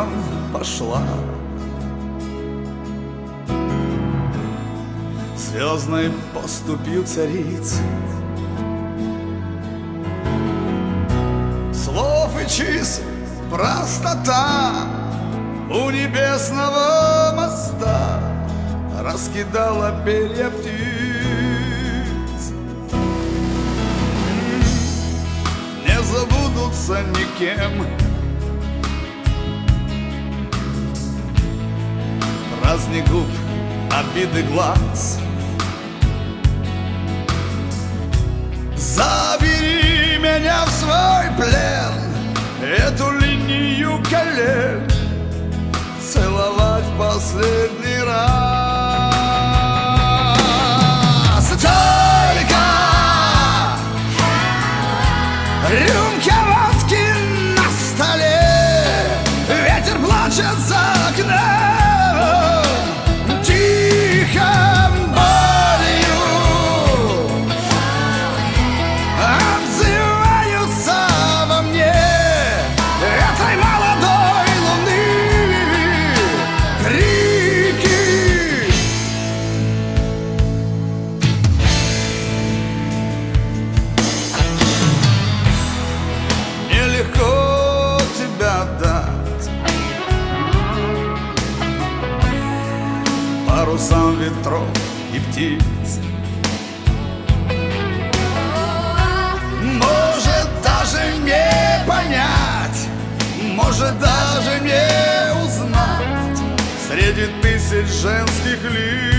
парусам пошла. Звездной поступью царицы, слов и чисел простота у небесного моста раскидала перья птиц. Не забудутся никем праздник губ, обиды глаз. Забери меня в свой плен, эту линию колен целовать последний раз. Только рюмка водки на столе, ветер плачет за окном, тихо болью отзываются во мне этой молодой луны крики. Нелегко тебя дать парусам ветров и птиц. Может даже не понять, может даже не узнать среди тысяч женских лиц.